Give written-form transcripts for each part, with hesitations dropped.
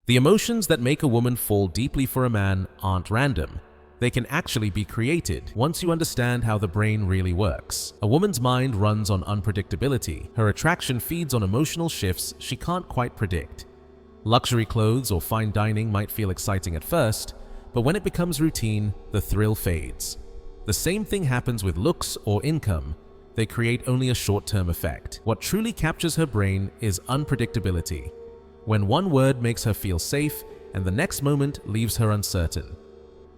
The emotions that make a woman fall deeply for a man aren't random. They can actually be created once you understand how the brain really works. A woman's mind runs on unpredictability. Her attraction feeds on emotional shifts she can't quite predict. Luxury clothes or fine dining might feel exciting at first, but when it becomes routine, the thrill fades. The same thing happens with looks or income. They create only a short-term effect. What truly captures her brain is unpredictability. When one word makes her feel safe and the next moment leaves her uncertain.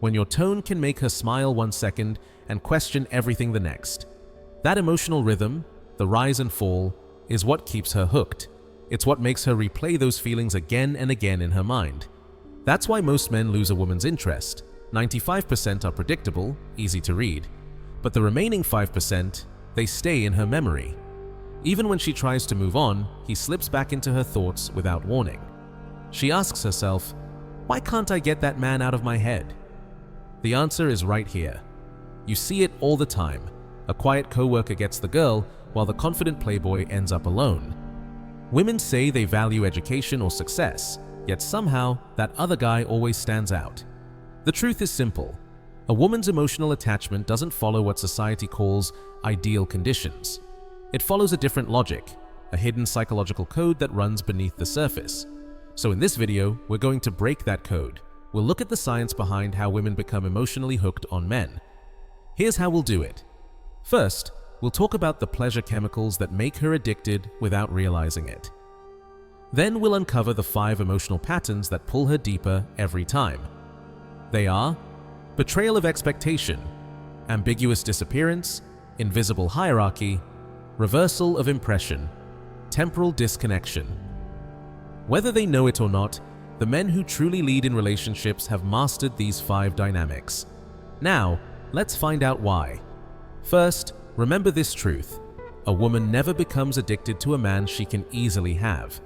When your tone can make her smile one second and question everything the next. That emotional rhythm, the rise and fall, is what keeps her hooked. It's what makes her replay those feelings again and again in her mind. That's why most men lose a woman's interest. 95% are predictable, easy to read, but the remaining 5%, they stay in her memory. Even when she tries to move on, he slips back into her thoughts without warning. She asks herself, "Why can't I get that man out of my head?" The answer is right here. You see it all the time. A quiet coworker gets the girl, while the confident playboy ends up alone. Women say they value education or success, yet somehow that other guy always stands out. The truth is simple. A woman's emotional attachment doesn't follow what society calls ideal conditions. It follows a different logic, a hidden psychological code that runs beneath the surface. So in this video, we're going to break that code. We'll look at the science behind how women become emotionally hooked on men. Here's how we'll do it. First, we'll talk about the pleasure chemicals that make her addicted without realizing it. Then we'll uncover the 5 emotional patterns that pull her deeper every time. They are betrayal of expectation, ambiguous disappearance, invisible hierarchy, reversal of impression, temporal disconnection. Whether they know it or not, the men who truly lead in relationships have mastered these 5 dynamics. Now, let's find out why. First, remember this truth. A woman never becomes addicted to a man she can easily have.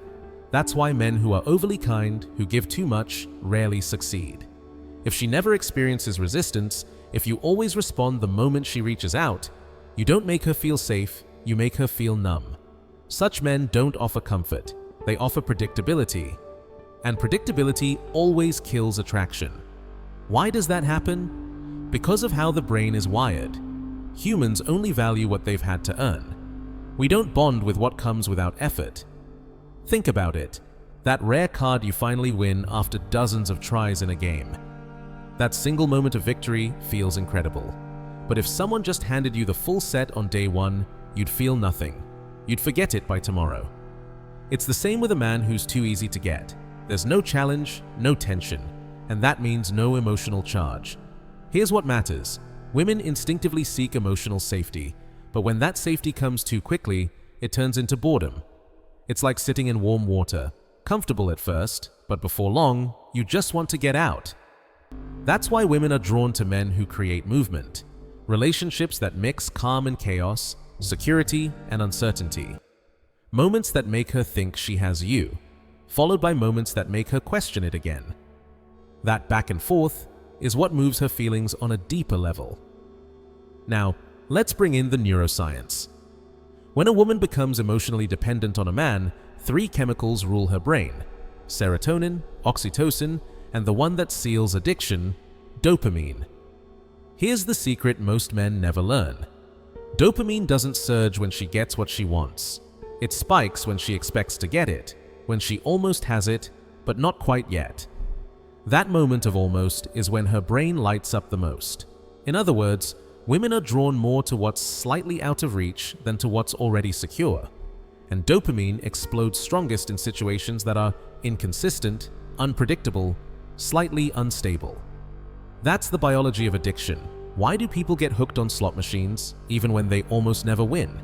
That's why men who are overly kind, who give too much, rarely succeed. If she never experiences resistance, if you always respond the moment she reaches out, you don't make her feel safe, you make her feel numb. Such men don't offer comfort, they offer predictability. And predictability always kills attraction. Why does that happen? Because of how the brain is wired. Humans only value what they've had to earn. We don't bond with what comes without effort. Think about it. That rare card you finally win after dozens of tries in a game. That single moment of victory feels incredible. But if someone just handed you the full set on day 1, you'd feel nothing. You'd forget it by tomorrow. It's the same with a man who's too easy to get. There's no challenge, no tension, and that means no emotional charge. Here's what matters. Women instinctively seek emotional safety, but when that safety comes too quickly, it turns into boredom. It's like sitting in warm water, comfortable at first, but before long, you just want to get out. That's why women are drawn to men who create movement, relationships that mix calm and chaos, security and uncertainty. Moments that make her think she has you, followed by moments that make her question it again. That back and forth is what moves her feelings on a deeper level. Now, let's bring in the neuroscience. When a woman becomes emotionally dependent on a man, 3 chemicals rule her brain: serotonin, oxytocin, and the one that seals addiction, dopamine. Here's the secret most men never learn. Dopamine doesn't surge when she gets what she wants. It spikes when she expects to get it, when she almost has it, but not quite yet. That moment of almost is when her brain lights up the most. In other words, women are drawn more to what's slightly out of reach than to what's already secure. And dopamine explodes strongest in situations that are inconsistent, unpredictable, slightly unstable. That's the biology of addiction. Why do people get hooked on slot machines, even when they almost never win?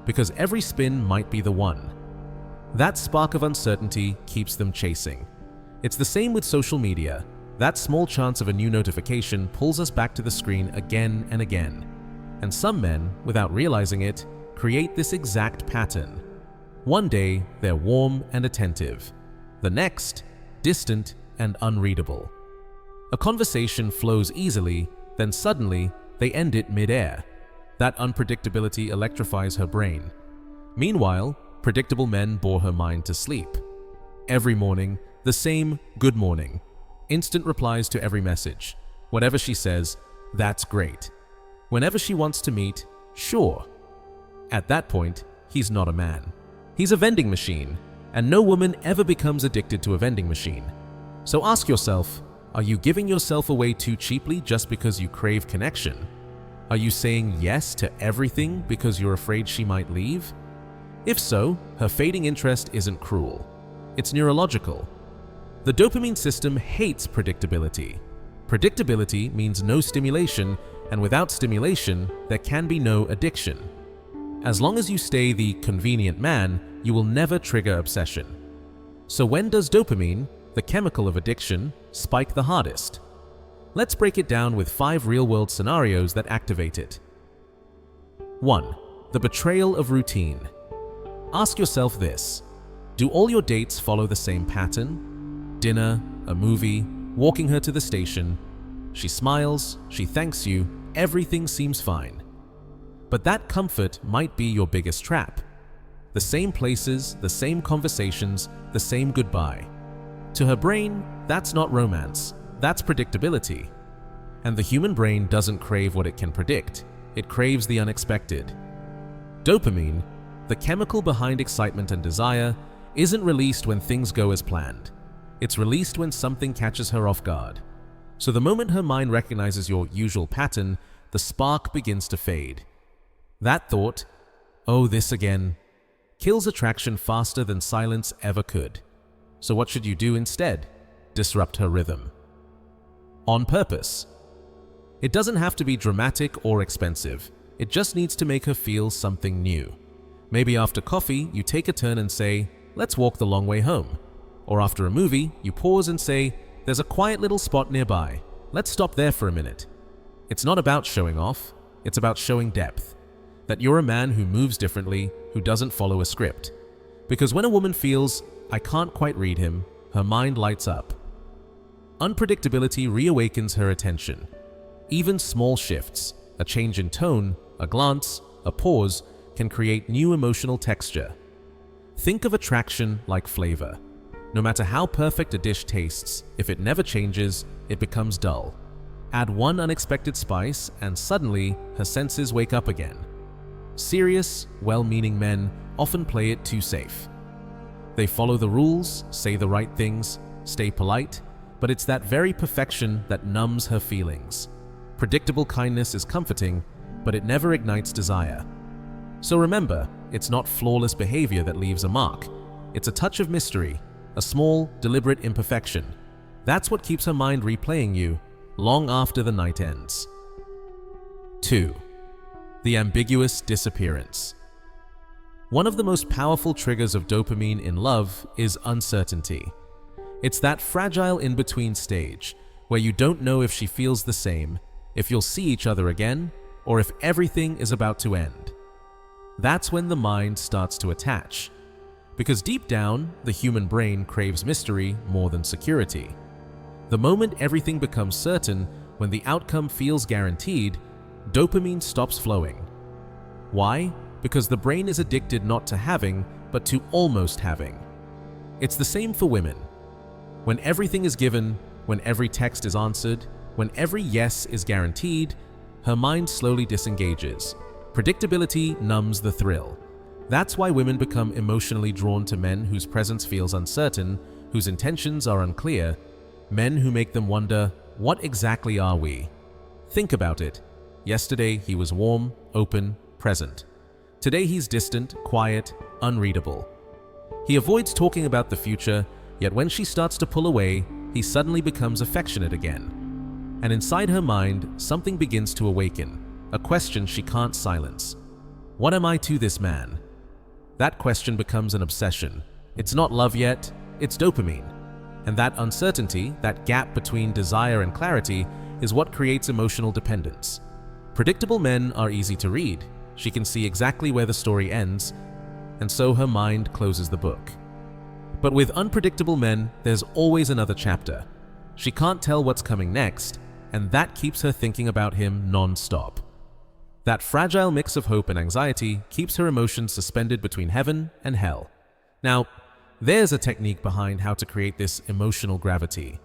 Because every spin might be the one. That spark of uncertainty keeps them chasing. It's the same with social media. That small chance of a new notification pulls us back to the screen again and again. And some men, without realizing it, create this exact pattern. One day, they're warm and attentive. The next, distant and unreadable. A conversation flows easily, then suddenly, they end it mid-air. That unpredictability electrifies her brain. Meanwhile, predictable men bore her mind to sleep. Every morning, The same "good morning," instant replies to every message. Whatever she says, "That's great." Whenever she wants to meet, "Sure." At that point, he's not a man. He's a vending machine, and no woman ever becomes addicted to a vending machine. So ask yourself, are you giving yourself away too cheaply just because you crave connection? Are you saying yes to everything because you're afraid she might leave? If so, her fading interest isn't cruel. It's neurological. The dopamine system hates predictability. Predictability means no stimulation, and without stimulation, there can be no addiction. As long as you stay the convenient man, you will never trigger obsession. So when does dopamine, the chemical of addiction, spike the hardest? Let's break it down with 5 real-world scenarios that activate it. 1. The betrayal of routine. Ask yourself this: do all your dates follow the same pattern? Dinner, a movie, walking her to the station. She smiles, she thanks you, everything seems fine. But that comfort might be your biggest trap. The same places, the same conversations, the same goodbye. To her brain, that's not romance, that's predictability. And the human brain doesn't crave what it can predict, it craves the unexpected. Dopamine, the chemical behind excitement and desire, isn't released when things go as planned. It's released when something catches her off guard. So the moment her mind recognizes your usual pattern, the spark begins to fade. That thought, "Oh, this again," kills attraction faster than silence ever could. So what should you do instead? Disrupt her rhythm. On purpose. It doesn't have to be dramatic or expensive. It just needs to make her feel something new. Maybe after coffee, you take a turn and say, "Let's walk the long way home." Or after a movie, you pause and say, "There's a quiet little spot nearby. Let's stop there for a minute." It's not about showing off. It's about showing depth. That you're a man who moves differently, who doesn't follow a script. Because when a woman feels, "I can't quite read him," her mind lights up. Unpredictability reawakens her attention. Even small shifts, a change in tone, a glance, a pause, can create new emotional texture. Think of attraction like flavor. No matter how perfect a dish tastes, if it never changes, it becomes dull. Add one unexpected spice and suddenly her senses wake up again. Serious, well-meaning men often play it too safe. They follow the rules, say the right things, stay polite, but it's that very perfection that numbs her feelings. Predictable kindness is comforting, but it never ignites desire. So remember, it's not flawless behavior that leaves a mark. It's a touch of mystery, a small, deliberate imperfection. That's what keeps her mind replaying you long after the night ends. 2. The ambiguous disappearance. One of the most powerful triggers of dopamine in love is uncertainty. It's that fragile in-between stage where you don't know if she feels the same, if you'll see each other again, or if everything is about to end. That's when the mind starts to attach. Because deep down, the human brain craves mystery more than security. The moment everything becomes certain, when the outcome feels guaranteed, dopamine stops flowing. Why? Because the brain is addicted not to having, but to almost having. It's the same for women. When everything is given, when every text is answered, when every yes is guaranteed, her mind slowly disengages. Predictability numbs the thrill. That's why women become emotionally drawn to men whose presence feels uncertain, whose intentions are unclear, men who make them wonder, what exactly are we? Think about it. Yesterday he was warm, open, present. Today he's distant, quiet, unreadable. He avoids talking about the future, yet when she starts to pull away, he suddenly becomes affectionate again. And inside her mind, something begins to awaken, a question she can't silence. What am I to this man? That question becomes an obsession. It's not love yet, it's dopamine. And that uncertainty, that gap between desire and clarity, is what creates emotional dependence. Predictable men are easy to read. She can see exactly where the story ends, and so her mind closes the book. But with unpredictable men, there's always another chapter. She can't tell what's coming next, and that keeps her thinking about him non-stop. That fragile mix of hope and anxiety keeps her emotions suspended between heaven and hell. Now, There's a technique behind how to create this emotional gravity.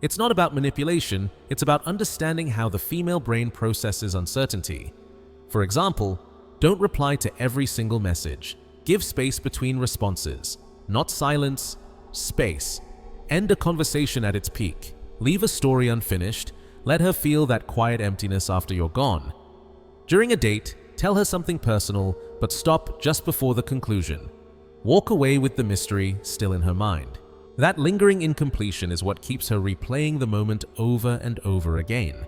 It's not about manipulation, it's about understanding how the female brain processes uncertainty. For example, don't reply to every single message. Give space between responses. Not silence, space. End a conversation at its peak. Leave a story unfinished. Let her feel that quiet emptiness after you're gone. During a date, tell her something personal, but stop just before the conclusion. Walk away with the mystery still in her mind. That lingering incompletion is what keeps her replaying the moment over and over again.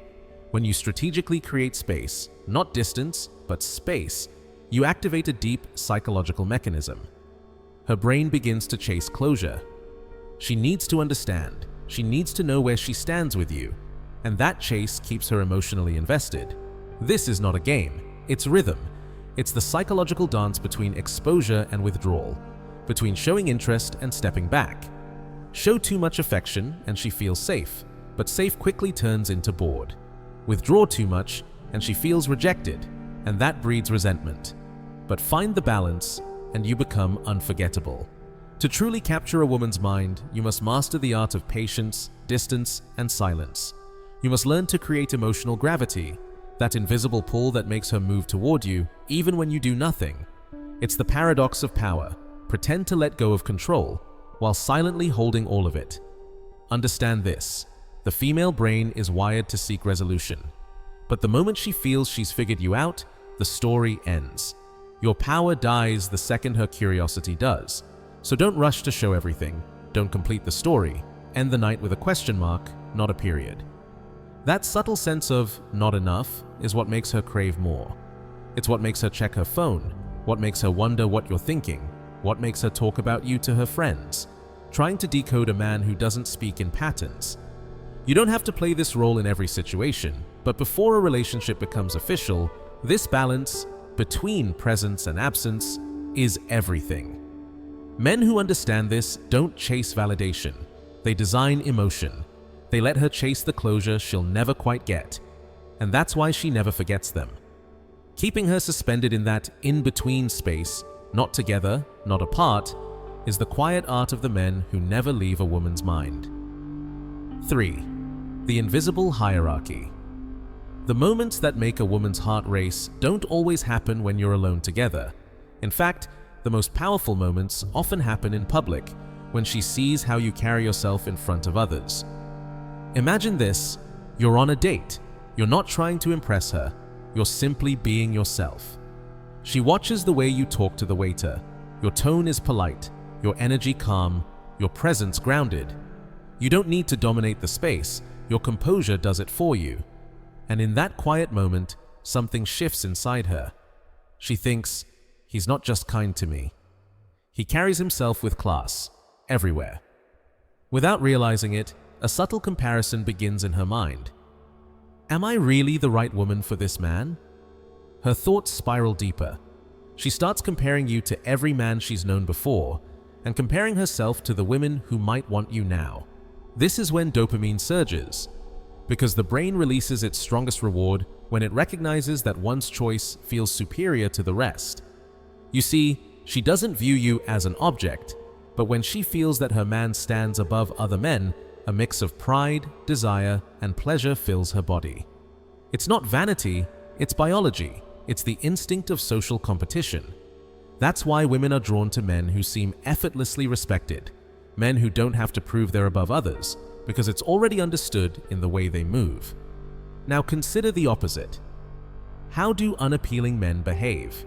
When you strategically create space, not distance, but space, you activate a deep psychological mechanism. Her brain begins to chase closure. She needs to understand. She needs to know where she stands with you. And that chase keeps her emotionally invested. This is not a game. It's rhythm. It's the psychological dance between exposure and withdrawal, between showing interest and stepping back. Show too much affection and she feels safe, but safe quickly turns into bored. Withdraw too much and she feels rejected, and that breeds resentment. But find the balance and you become unforgettable. To truly capture a woman's mind, you must master the art of patience, distance, and silence. You must learn to create emotional gravity, that invisible pull that makes her move toward you even when you do nothing. It's the paradox of power. Pretend to let go of control while silently holding all of it. Understand this: the female brain is wired to seek resolution. But the moment she feels she's figured you out, the story ends. Your power dies the second her curiosity does. So don't rush to show everything. Don't complete the story. End the night with a question mark, not a period. That subtle sense of not enough is what makes her crave more. It's what makes her check her phone, what makes her wonder what you're thinking, what makes her talk about you to her friends, trying to decode a man who doesn't speak in patterns. You don't have to play this role in every situation, but before a relationship becomes official, this balance between presence and absence is everything. Men who understand this don't chase validation. They design emotion. They let her chase the closure she'll never quite get. And that's why she never forgets them. Keeping her suspended in that in-between space, not together, not apart, is the quiet art of the men who never leave a woman's mind. 3. The invisible hierarchy. The moments that make a woman's heart race don't always happen when you're alone together. In fact, the most powerful moments often happen in public, when she sees how you carry yourself in front of others. Imagine this: you're on a date. You're not trying to impress her. You're simply being yourself. She watches the way you talk to the waiter. Your tone is polite, your energy calm, your presence grounded. You don't need to dominate the space. Your composure does it for you. And in that quiet moment, something shifts inside her. She thinks, he's not just kind to me. He carries himself with class, everywhere. Without realizing it, a subtle comparison begins in her mind. Am I really the right woman for this man? Her thoughts spiral deeper. She starts comparing you to every man she's known before, and comparing herself to the women who might want you now. This is when dopamine surges, because the brain releases its strongest reward when it recognizes that one's choice feels superior to the rest. You see, she doesn't view you as an object, but when she feels that her man stands above other men, a mix of pride, desire, and pleasure fills her body. It's not vanity, it's biology. It's the instinct of social competition. That's why women are drawn to men who seem effortlessly respected, men who don't have to prove they're above others, because it's already understood in the way they move. Now consider the opposite. How do unappealing men behave?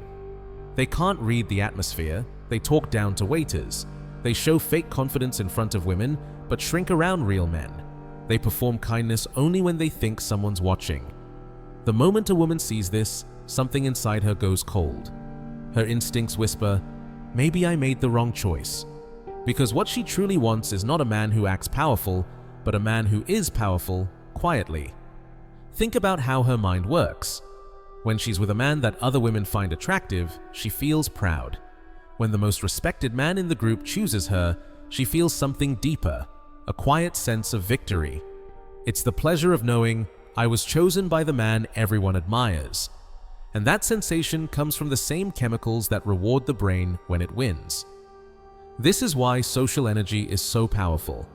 They can't read the atmosphere, they talk down to waiters, they show fake confidence in front of women, but shrink around real men. They perform kindness only when they think someone's watching. The moment a woman sees this, something inside her goes cold. Her instincts whisper, maybe I made the wrong choice. Because what she truly wants is not a man who acts powerful, but a man who is powerful quietly. Think about how her mind works. When she's with a man that other women find attractive, she feels proud. When the most respected man in the group chooses her, she feels something deeper, a quiet sense of victory. It's the pleasure of knowing, I was chosen by the man everyone admires. And that sensation comes from the same chemicals that reward the brain when it wins. This is why social energy is so powerful.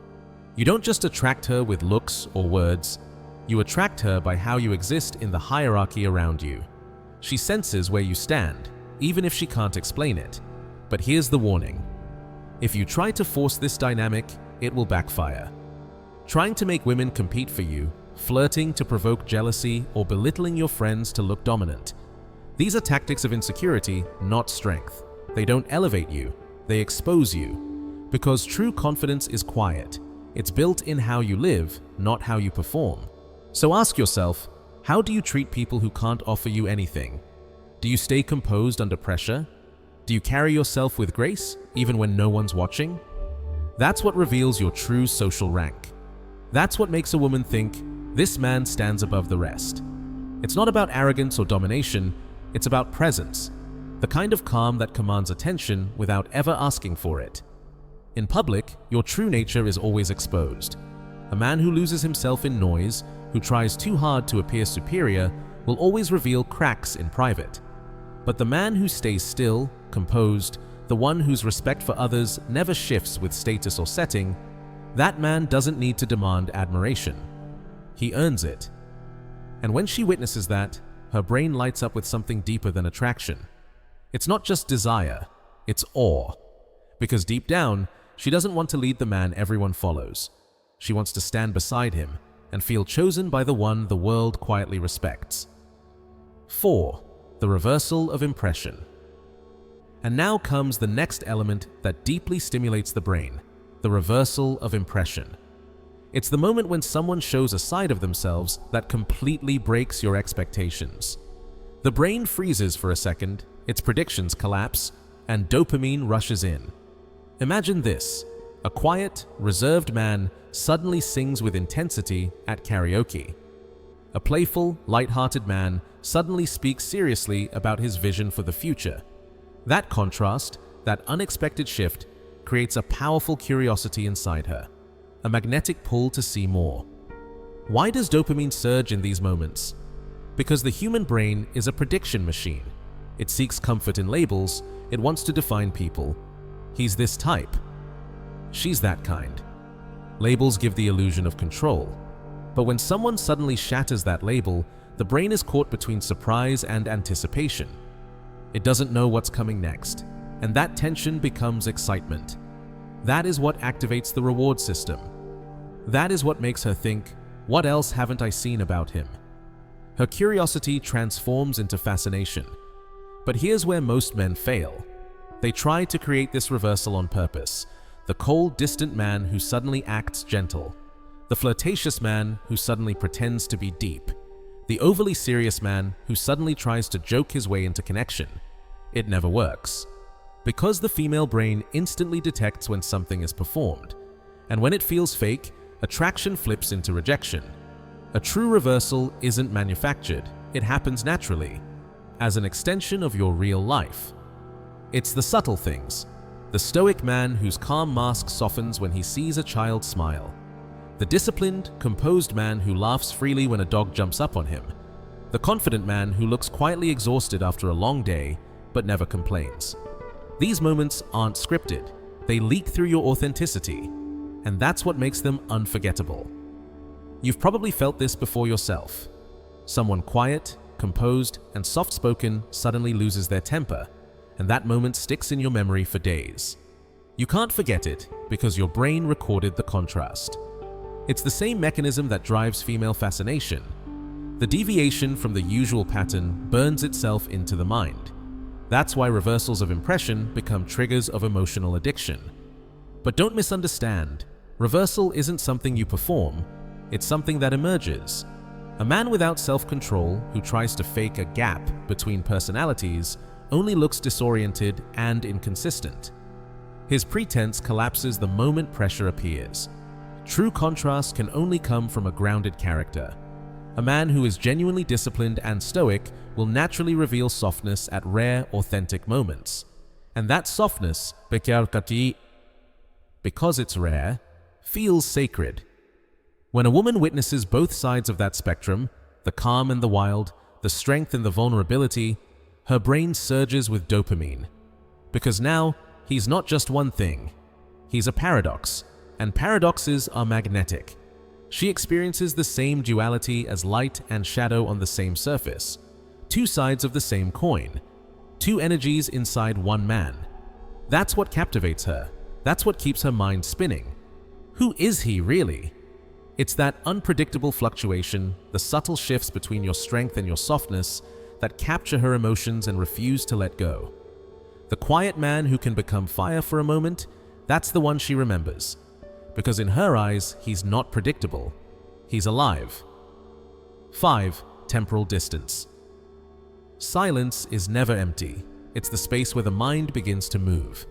You don't just attract her with looks or words, you attract her by how you exist in the hierarchy around you. She senses where you stand, even if she can't explain it. But here's the warning. If you try to force this dynamic, it will backfire. Trying to make women compete for you, flirting to provoke jealousy, or belittling your friends to look dominant. These are tactics of insecurity, not strength. They don't elevate you, they expose you. Because true confidence is quiet. It's built in how you live, not how you perform. So ask yourself, how do you treat people who can't offer you anything? Do you stay composed under pressure? Do you carry yourself with grace, even when no one's watching? That's what reveals your true social rank. That's what makes a woman think, this man stands above the rest. It's not about arrogance or domination, it's about presence, the kind of calm that commands attention without ever asking for it. In public, your true nature is always exposed. A man who loses himself in noise, who tries too hard to appear superior, will always reveal cracks in private. But the man who stays still, composed, the one whose respect for others never shifts with status or setting, that man doesn't need to demand admiration. He earns it. And when she witnesses that, her brain lights up with something deeper than attraction. It's not just desire, it's awe. Because deep down, she doesn't want to lead the man everyone follows. She wants to stand beside him and feel chosen by the one the world quietly respects. 4. The reversal of impression. And now comes the next element that deeply stimulates the brain, the reversal of impression. It's the moment when someone shows a side of themselves that completely breaks your expectations. The brain freezes for a second, its predictions collapse, and dopamine rushes in. Imagine this: a quiet, reserved man suddenly sings with intensity at karaoke. A playful, light-hearted man suddenly speaks seriously about his vision for the future. That contrast, that unexpected shift, creates a powerful curiosity inside her, a magnetic pull to see more. Why does dopamine surge in these moments? Because the human brain is a prediction machine. It seeks comfort in labels, it wants to define people. He's this type. She's that kind. Labels give the illusion of control. But when someone suddenly shatters that label, the brain is caught between surprise and anticipation. It doesn't know what's coming next, and that tension becomes excitement. That is what activates the reward system. That is what makes her think, what else haven't I seen about him? Her curiosity transforms into fascination. But here's where most men fail. They try to create this reversal on purpose. The cold, distant man who suddenly acts gentle. The flirtatious man who suddenly pretends to be deep. The overly serious man who suddenly tries to joke his way into connection. It never works. Because the female brain instantly detects when something is performed. And when it feels fake, attraction flips into rejection. A true reversal isn't manufactured, it happens naturally, as an extension of your real life. It's the subtle things. The stoic man whose calm mask softens when he sees a child smile. The disciplined, composed man who laughs freely when a dog jumps up on him. The confident man who looks quietly exhausted after a long day, but never complains. These moments aren't scripted. They leak through your authenticity, and that's what makes them unforgettable. You've probably felt this before yourself. Someone quiet, composed, and soft-spoken suddenly loses their temper, and that moment sticks in your memory for days. You can't forget it because your brain recorded the contrast. It's the same mechanism that drives female fascination. The deviation from the usual pattern burns itself into the mind. That's why reversals of impression become triggers of emotional addiction. But don't misunderstand, reversal isn't something you perform, it's something that emerges. A man without self-control who tries to fake a gap between personalities only looks disoriented and inconsistent. His pretense collapses the moment pressure appears. True contrast can only come from a grounded character. A man who is genuinely disciplined and stoic will naturally reveal softness at rare, authentic moments. And that softness, because it's rare, feels sacred. When a woman witnesses both sides of that spectrum, the calm and the wild, the strength and the vulnerability, her brain surges with dopamine. Because now, he's not just one thing. He's a paradox, and paradoxes are magnetic. She experiences the same duality as light and shadow on the same surface, two sides of the same coin, two energies inside one man. That's what captivates her. That's what keeps her mind spinning. Who is he really? It's that unpredictable fluctuation, the subtle shifts between your strength and your softness that capture her emotions and refuse to let go. The quiet man who can become fire for a moment, that's the one she remembers. Because in her eyes, he's not predictable. He's alive. 5. Temporal distance. Silence is never empty. It's the space where the mind begins to move.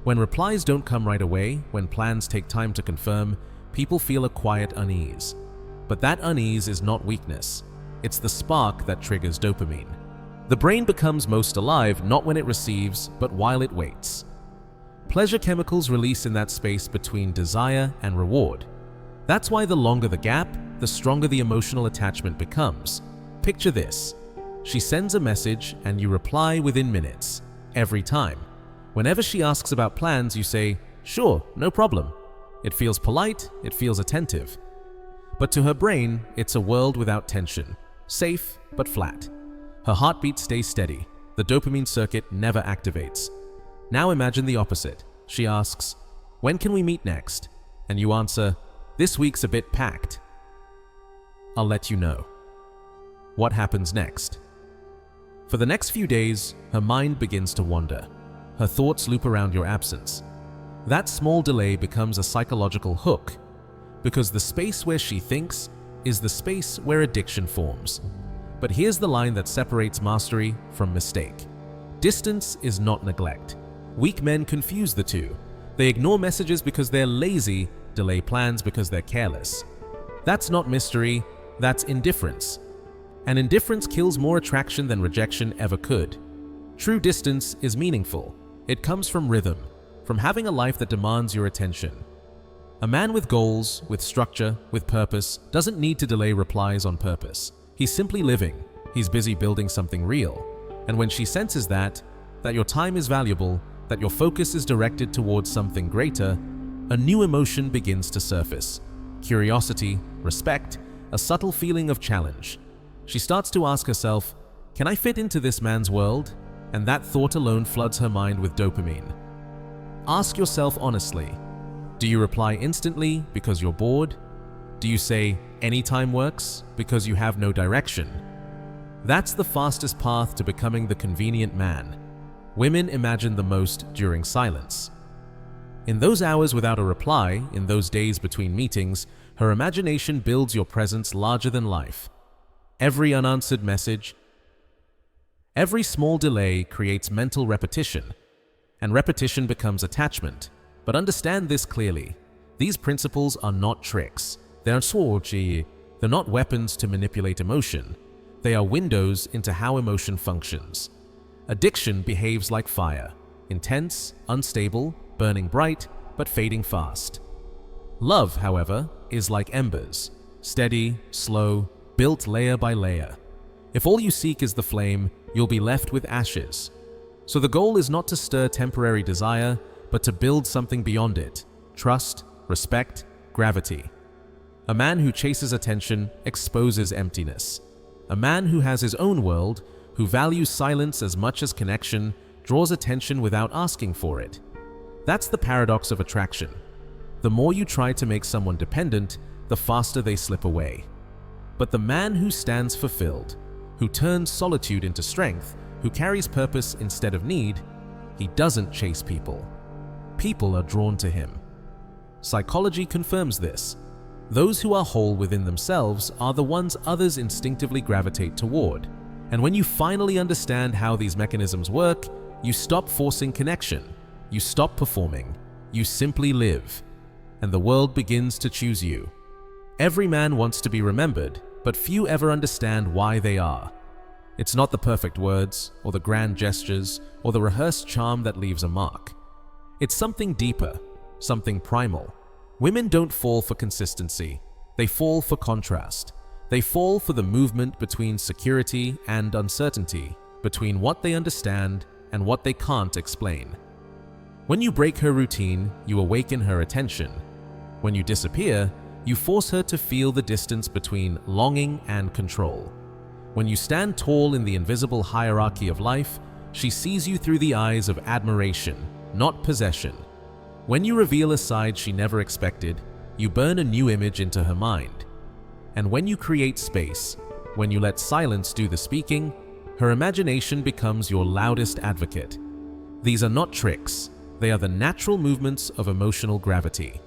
When replies don't come right away, when plans take time to confirm, people feel a quiet unease. But that unease is not weakness. It's the spark that triggers dopamine. The brain becomes most alive not when it receives, but while it waits. Pleasure chemicals release in that space between desire and reward. That's why the longer the gap, the stronger the emotional attachment becomes. Picture this. She sends a message and you reply within minutes, every time. Whenever she asks about plans, you say, "Sure, no problem." It feels polite, it feels attentive. But to her brain, it's a world without tension, safe but flat. Her heartbeat stays steady, the dopamine circuit never activates. Now imagine the opposite. She asks, "When can we meet next?" And you answer, "This week's a bit packed." I'll let you know. What happens next? For the next few days, her mind begins to wander. Her thoughts loop around your absence. That small delay becomes a psychological hook, because the space where she thinks is the space where addiction forms. But here's the line that separates mastery from mistake. Distance is not neglect. Weak men confuse the two. They ignore messages because they're lazy, delay plans because they're careless. That's not mystery, that's indifference. And indifference kills more attraction than rejection ever could. True distance is meaningful. It comes from rhythm, from having a life that demands your attention. A man with goals, with structure, with purpose, doesn't need to delay replies on purpose. He's simply living. He's busy building something real. And when she senses that your time is valuable, that your focus is directed towards something greater, a new emotion begins to surface. Curiosity, respect, a subtle feeling of challenge. She starts to ask herself, "Can I fit into this man's world?" And that thought alone floods her mind with dopamine. Ask yourself honestly, do you reply instantly because you're bored? Do you say anytime works because you have no direction? That's the fastest path to becoming the convenient man. Women imagine the most during silence. In those hours without a reply, in those days between meetings, her imagination builds your presence larger than life. Every unanswered message, every small delay creates mental repetition, and repetition becomes attachment. But understand this clearly. These principles are not tricks. They're not weapons to manipulate emotion. They are windows into how emotion functions. Addiction behaves like fire, intense, unstable, burning bright, but fading fast. Love, however, is like embers, steady, slow, built layer by layer. If all you seek is the flame, you'll be left with ashes. So the goal is not to stir temporary desire, but to build something beyond it: trust, respect, gravity. A man who chases attention exposes emptiness. A man who has his own world, who values silence as much as connection, draws attention without asking for it. That's the paradox of attraction. The more you try to make someone dependent, the faster they slip away. But the man who stands fulfilled, who turns solitude into strength, who carries purpose instead of need, he doesn't chase people. People are drawn to him. Psychology confirms this. Those who are whole within themselves are the ones others instinctively gravitate toward. And when you finally understand how these mechanisms work, you stop forcing connection. You stop performing. You simply live. And the world begins to choose you. Every man wants to be remembered, but few ever understand why they are. It's not the perfect words, or the grand gestures, or the rehearsed charm that leaves a mark. It's something deeper, something primal. Women don't fall for consistency. They fall for contrast. They fall for the movement between security and uncertainty, between what they understand and what they can't explain. When you break her routine, you awaken her attention. When you disappear, you force her to feel the distance between longing and control. When you stand tall in the invisible hierarchy of life, she sees you through the eyes of admiration, not possession. When you reveal a side she never expected, you burn a new image into her mind. And when you create space, when you let silence do the speaking, her imagination becomes your loudest advocate. These are not tricks, they are the natural movements of emotional gravity,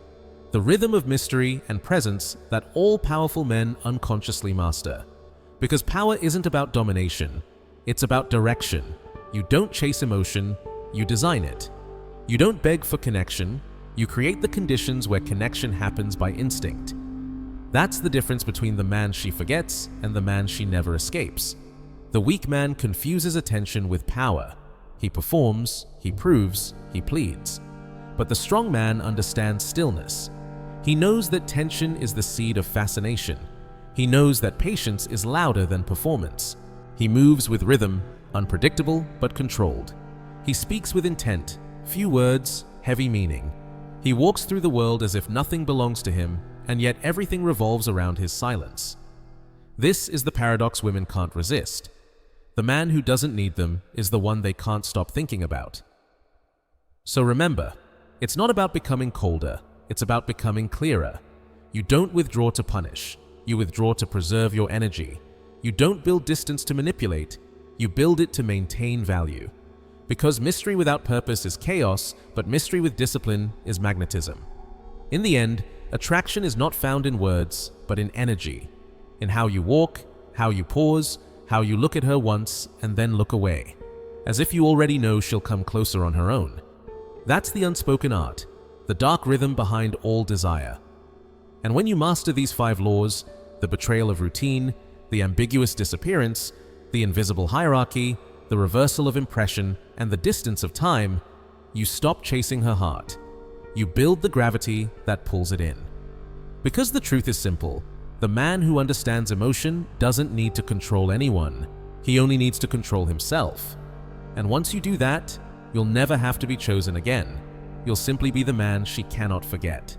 the rhythm of mystery and presence that all powerful men unconsciously master. Because power isn't about domination, it's about direction. You don't chase emotion, you design it. You don't beg for connection, you create the conditions where connection happens by instinct. That's the difference between the man she forgets and the man she never escapes. The weak man confuses attention with power. He performs, he proves, he pleads. But the strong man understands stillness. He knows that tension is the seed of fascination. He knows that patience is louder than performance. He moves with rhythm, unpredictable but controlled. He speaks with intent, few words, heavy meaning. He walks through the world as if nothing belongs to him, and yet everything revolves around his silence. This is the paradox women can't resist. The man who doesn't need them is the one they can't stop thinking about. So remember, it's not about becoming colder, it's about becoming clearer. You don't withdraw to punish, you withdraw to preserve your energy. You don't build distance to manipulate, you build it to maintain value. Because mystery without purpose is chaos, but mystery with discipline is magnetism. In the end, attraction is not found in words, but in energy. In how you walk, how you pause, how you look at her once and then look away, as if you already know she'll come closer on her own. That's the unspoken art, the dark rhythm behind all desire. And when you master these 5 laws, the betrayal of routine, the ambiguous disappearance, the invisible hierarchy, the reversal of impression, and the distance of time, you stop chasing her heart. You build the gravity that pulls it in. Because the truth is simple, the man who understands emotion doesn't need to control anyone. He only needs to control himself. And once you do that, you'll never have to be chosen again. You'll simply be the man she cannot forget.